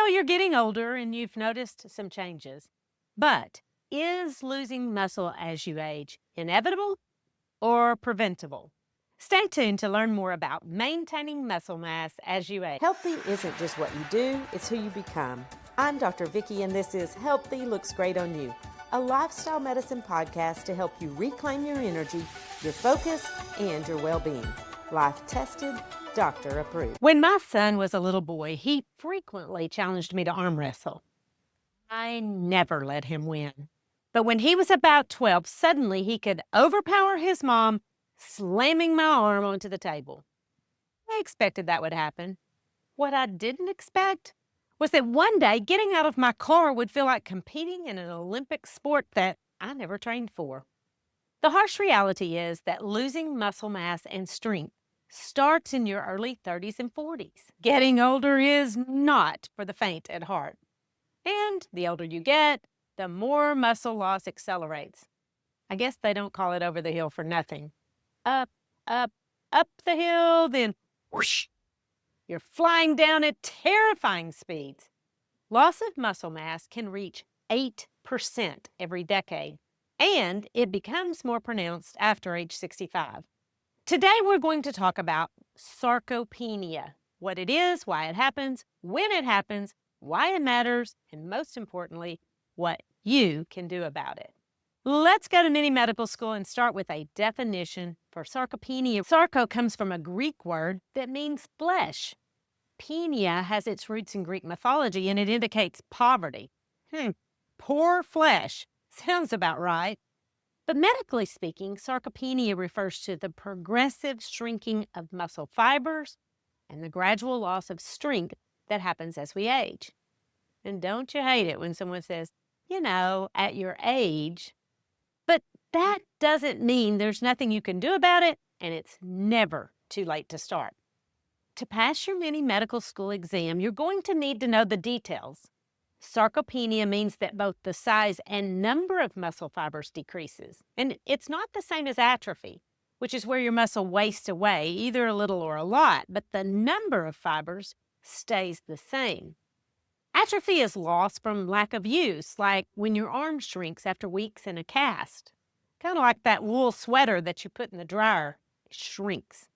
you're getting older and you've noticed some changes. But is losing muscle as you age inevitable or preventable? Stay tuned to learn more about maintaining muscle mass as you age. Healthy isn't just what you do, it's who you become. I'm Dr. Vicki, and this is Healthy Looks Great on You, a lifestyle medicine podcast to help you reclaim your energy, your focus, and your well-being. Life tested, doctor approved. When my son was a little boy, he frequently challenged me to arm wrestle. I never let him win. But when he was about 12, suddenly he could overpower his mom, slamming my arm onto the table. I expected that would happen. What I didn't expect was that one day getting out of my car would feel like competing in an Olympic sport that I never trained for. The harsh reality is that losing muscle mass and strength starts in your early 30s and 40s. Getting older is not for the faint at heart. And the older you get, the more muscle loss accelerates. I guess they don't call it over the hill for nothing. Up, up, up the hill, then whoosh, you're flying down at terrifying speeds. Loss of muscle mass can reach 8% every decade, and it becomes more pronounced after age 65. Today, we're going to talk about sarcopenia, what it is, why it happens, when it happens, why it matters, and most importantly, what you can do about it. Let's go to mini medical school and start with a definition for sarcopenia. Sarco comes from a Greek word that means flesh. Penia has its roots in Greek mythology, and it indicates poverty. Poor flesh. Sounds about right. But medically speaking, sarcopenia refers to the progressive shrinking of muscle fibers and the gradual loss of strength that happens as we age. And don't you hate it when someone says, at your age? But that doesn't mean there's nothing you can do about it, and it's never too late to start. To pass your mini medical school exam, you're going to need to know the details. Sarcopenia means that both the size and number of muscle fibers decreases. And it's not the same as atrophy, which is where your muscle wastes away, either a little or a lot, but the number of fibers stays the same. Atrophy is loss from lack of use, like when your arm shrinks after weeks in a cast. Kind of like that wool sweater that you put in the dryer. It shrinks.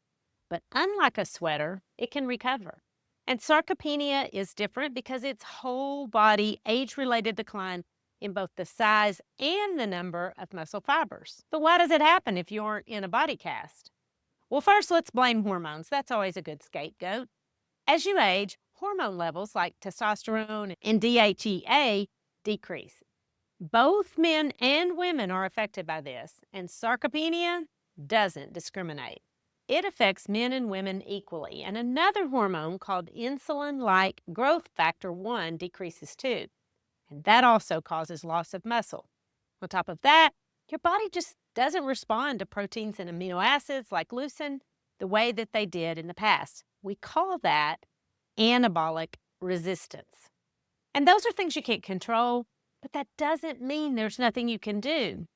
But unlike a sweater, it can recover. And sarcopenia is different because it's whole body age-related decline in both the size and the number of muscle fibers. But why does it happen if you aren't in a body cast? Well, first, let's blame hormones. That's always a good scapegoat. As you age, hormone levels like testosterone and DHEA decrease. Both men and women are affected by this, and sarcopenia doesn't discriminate. It affects men and women equally, and another hormone called insulin-like growth factor 1 decreases too, and that also causes loss of muscle. On top of that, your body just doesn't respond to proteins and amino acids like leucine the way that they did in the past. We call that anabolic resistance. And those are things you can't control, but that doesn't mean there's nothing you can do.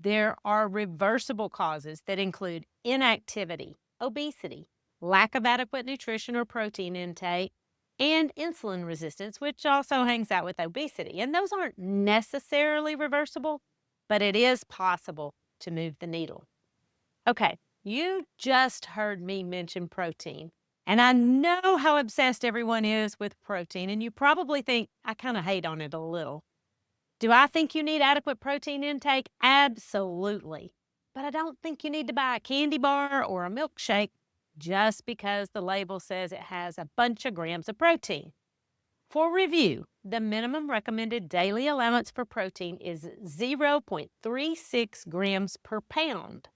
There are reversible causes that include inactivity, obesity, lack of adequate nutrition or protein intake, and insulin resistance, which also hangs out with obesity. And those aren't necessarily reversible, but it is possible to move the needle. Okay, you just heard me mention protein. And I know how obsessed everyone is with protein, and you probably think I kind of hate on it a little. Do I think you need adequate protein intake? Absolutely. But I don't think you need to buy a candy bar or a milkshake just because the label says it has a bunch of grams of protein. For review, the minimum recommended daily allowance for protein is 0.36 grams per pound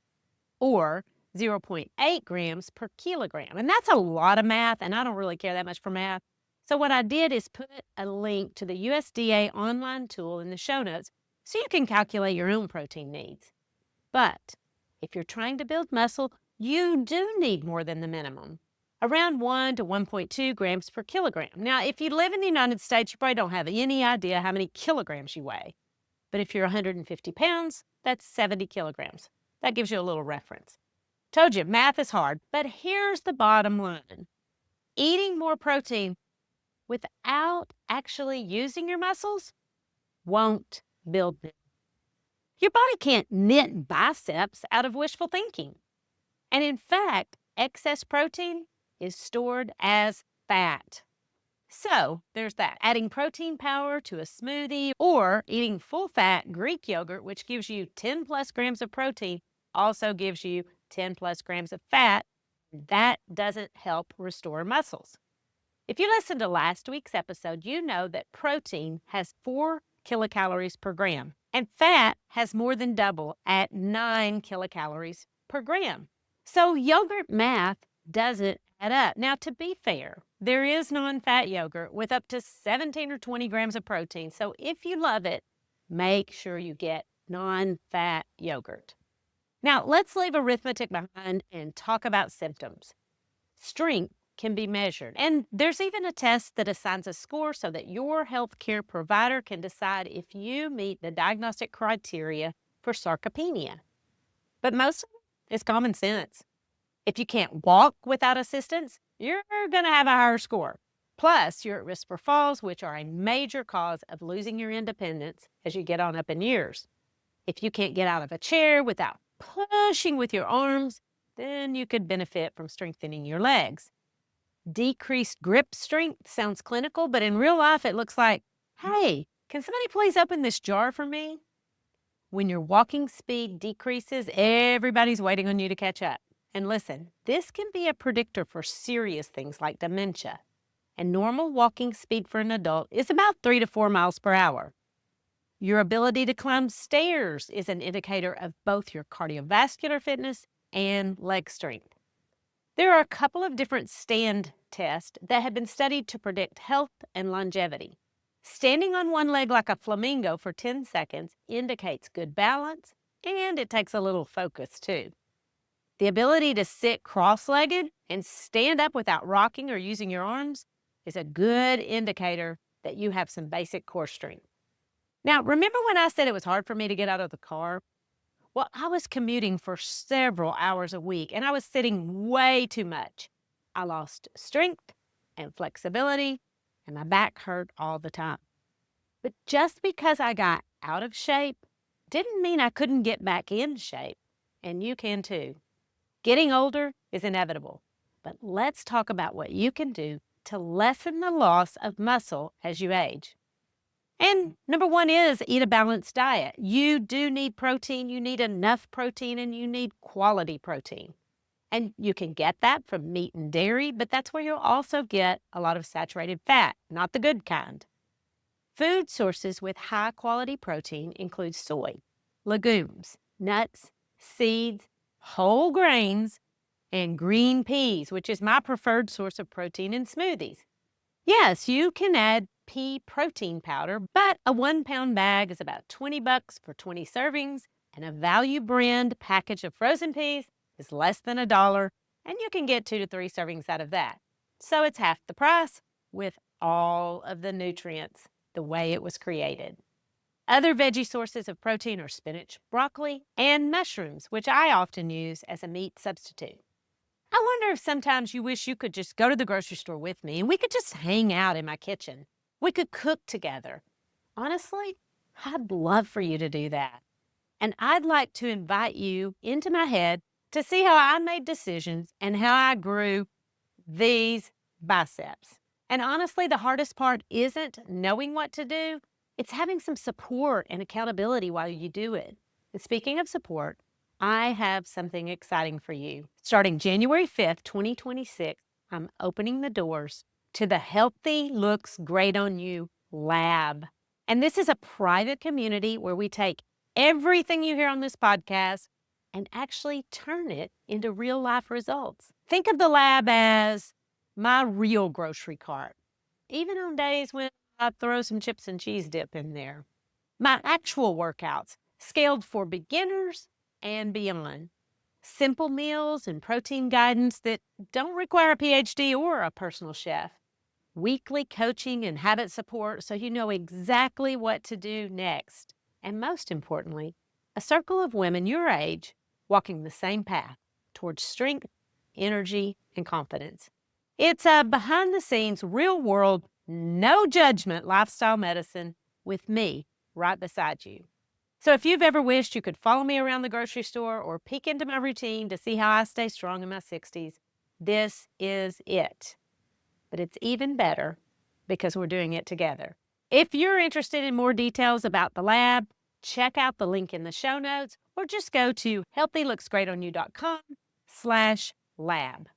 or 0.8 grams per kilogram. And that's a lot of math, and I don't really care that much for math. So what I did is put a link to the USDA online tool in the show notes so you can calculate your own protein needs. But if you're trying to build muscle, you do need more than the minimum, around 1 to 1.2 grams per kilogram. Now, if you live in the United States, you probably don't have any idea how many kilograms you weigh. But if you're 150 pounds, that's 70 kilograms. That gives you a little reference. Told you, math is hard, but here's the bottom line. Eating more protein without actually using your muscles won't build them. Your body can't knit biceps out of wishful thinking. And in fact, excess protein is stored as fat. So there's that. Adding protein powder to a smoothie or eating full fat Greek yogurt, which gives you 10 plus grams of protein, also gives you 10 plus grams of fat. That doesn't help restore muscles. If you listened to last week's episode, you know that protein has 4 kilocalories per gram, and fat has more than double at 9 kilocalories per gram. So yogurt math doesn't add up. Now, to be fair, there is non-fat yogurt with up to 17 or 20 grams of protein. So if you love it, make sure you get non-fat yogurt. Now, let's leave arithmetic behind and talk about symptoms. Strength can be measured, and there's even a test that assigns a score so that your healthcare provider can decide if you meet the diagnostic criteria for sarcopenia. But most of it is common sense. If you can't walk without assistance, you're going to have a higher score. Plus, you're at risk for falls, which are a major cause of losing your independence as you get on up in years. If you can't get out of a chair without pushing with your arms, then you could benefit from strengthening your legs. Decreased grip strength sounds clinical, but in real life, it looks like, hey, can somebody please open this jar for me? When your walking speed decreases, everybody's waiting on you to catch up. And listen, this can be a predictor for serious things like dementia. And normal walking speed for an adult is about 3 to 4 miles per hour. Your ability to climb stairs is an indicator of both your cardiovascular fitness and leg strength. There are a couple of different stand tests that have been studied to predict health and longevity. Standing on one leg like a flamingo for 10 seconds indicates good balance, and it takes a little focus too. The ability to sit cross-legged and stand up without rocking or using your arms is a good indicator that you have some basic core strength. Now, remember when I said it was hard for me to get out of the car? Well, I was commuting for several hours a week, and I was sitting way too much. I lost strength and flexibility, and my back hurt all the time. But just because I got out of shape didn't mean I couldn't get back in shape, and you can too. Getting older is inevitable, but let's talk about what you can do to lessen the loss of muscle as you age. And number one is eat a balanced diet. You do need protein, you need enough protein, and you need quality protein. And you can get that from meat and dairy, but that's where you'll also get a lot of saturated fat, not the good kind. Food sources with high quality protein include soy, legumes, nuts, seeds, whole grains, and green peas, which is my preferred source of protein in smoothies. Yes, you can add pea protein powder, but a 1-pound bag is about $20 for 20 servings, and a value brand package of frozen peas is less than $1, and you can get 2 to 3 servings out of that. So it's half the price with all of the nutrients the way it was created. Other veggie sources of protein are spinach, broccoli, and mushrooms, which I often use as a meat substitute. I wonder if sometimes you wish you could just go to the grocery store with me and we could just hang out in my kitchen. We could cook together. Honestly, I'd love for you to do that. And I'd like to invite you into my head to see how I made decisions and how I grew these biceps. And honestly, the hardest part isn't knowing what to do. It's having some support and accountability while you do it. And speaking of support, I have something exciting for you. Starting January 5th, 2026, I'm opening the doors to the Healthy Looks Great on You Lab. And this is a private community where we take everything you hear on this podcast and actually turn it into real life results. Think of the lab as my real grocery cart, even on days when I throw some chips and cheese dip in there. My actual workouts, scaled for beginners and beyond. Simple meals and protein guidance that don't require a PhD or a personal chef. Weekly coaching and habit support so you know exactly what to do next. And most importantly, a circle of women your age walking the same path towards strength, energy, and confidence. It's a behind-the-scenes, real-world, no judgment lifestyle medicine with me right beside you. So if you've ever wished you could follow me around the grocery store or peek into my routine to see how I stay strong in my 60s, this is it. But it's even better because we're doing it together. If you're interested in more details about the lab, check out the link in the show notes or just go to healthylooksgreatonyou.com/lab.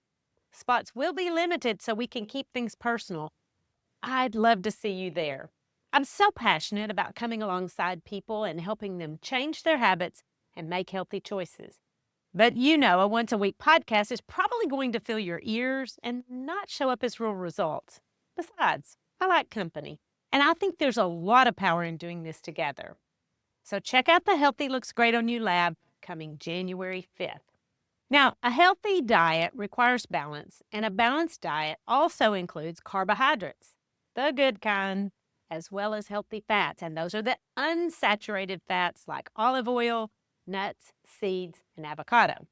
Spots will be limited so we can keep things personal. I'd love to see you there. I'm so passionate about coming alongside people and helping them change their habits and make healthy choices. But you know, a once-a-week podcast is probably going to fill your ears and not show up as real results. Besides, I like company, and I think there's a lot of power in doing this together. So check out the Healthy Looks Great on You Lab coming January 5th. Now, a healthy diet requires balance, and a balanced diet also includes carbohydrates, the good kind, as well as healthy fats, and those are the unsaturated fats like olive oil, nuts, seeds, and avocado.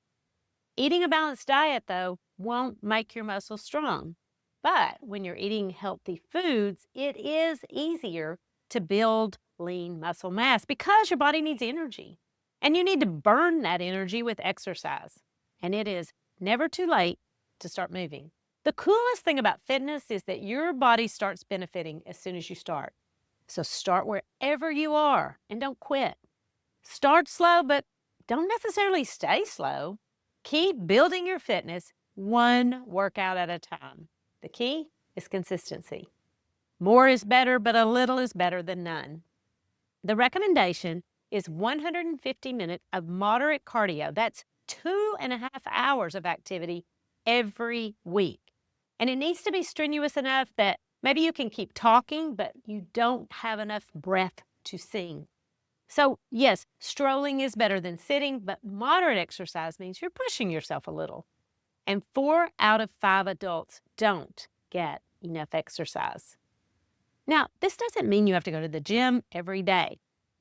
Eating a balanced diet, though, won't make your muscles strong. But when you're eating healthy foods, it is easier to build lean muscle mass because your body needs energy. And you need to burn that energy with exercise. And it is never too late to start moving. The coolest thing about fitness is that your body starts benefiting as soon as you start. So start wherever you are and don't quit. Start slow, but don't necessarily stay slow. Keep building your fitness one workout at a time. The key is consistency. More is better, but a little is better than none. The recommendation is 150 minutes of moderate cardio. That's 2.5 hours of activity every week. And it needs to be strenuous enough that maybe you can keep talking, but you don't have enough breath to sing. So yes, strolling is better than sitting, but moderate exercise means you're pushing yourself a little. And 4 out of 5 adults don't get enough exercise. Now, this doesn't mean you have to go to the gym every day,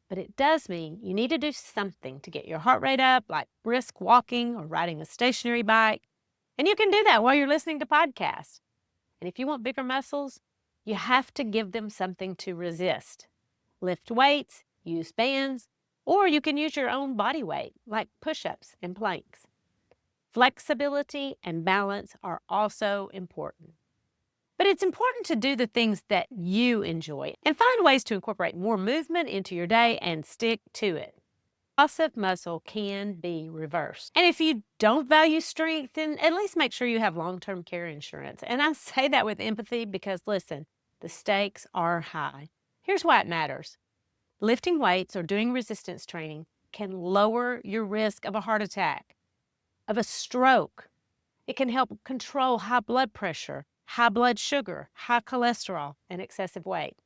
but it does mean you need to do something to get your heart rate up, like brisk walking or riding a stationary bike. And you can do that while you're listening to podcasts. And if you want bigger muscles, you have to give them something to resist. Lift weights, use bands, or you can use your own body weight, like push-ups and planks. Flexibility and balance are also important. But it's important to do the things that you enjoy and find ways to incorporate more movement into your day and stick to it. Loss of muscle can be reversed. And if you don't value strength, then at least make sure you have long-term care insurance. And I say that with empathy because, listen, the stakes are high. Here's why it matters. Lifting weights or doing resistance training can lower your risk of a heart attack, of a stroke. It can help control high blood pressure, high blood sugar, high cholesterol, and excessive weight.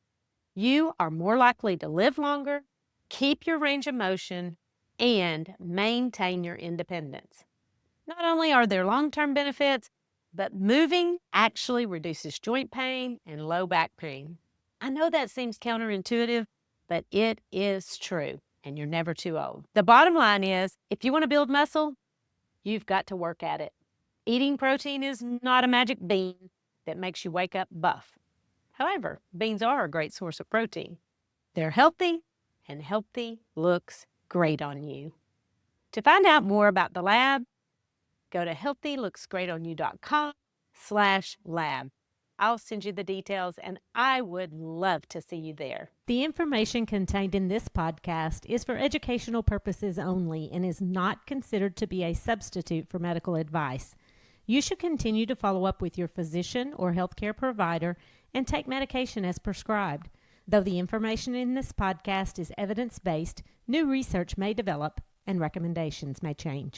You are more likely to live longer, keep your range of motion, and maintain your independence. Not only are there long-term benefits, but moving actually reduces joint pain and low back pain. I know that seems counterintuitive, but it is true, and you're never too old. The bottom line is, if you want to build muscle, you've got to work at it. Eating protein is not a magic bean that makes you wake up buff. However, beans are a great source of protein. They're healthy, and healthy looks great on you. To find out more about the lab, go to healthylooksgreatonyou.com/lab. I'll send you the details, and I would love to see you there. The information contained in this podcast is for educational purposes only and is not considered to be a substitute for medical advice. You should continue to follow up with your physician or healthcare provider and take medication as prescribed. Though the information in this podcast is evidence-based, new research may develop and recommendations may change.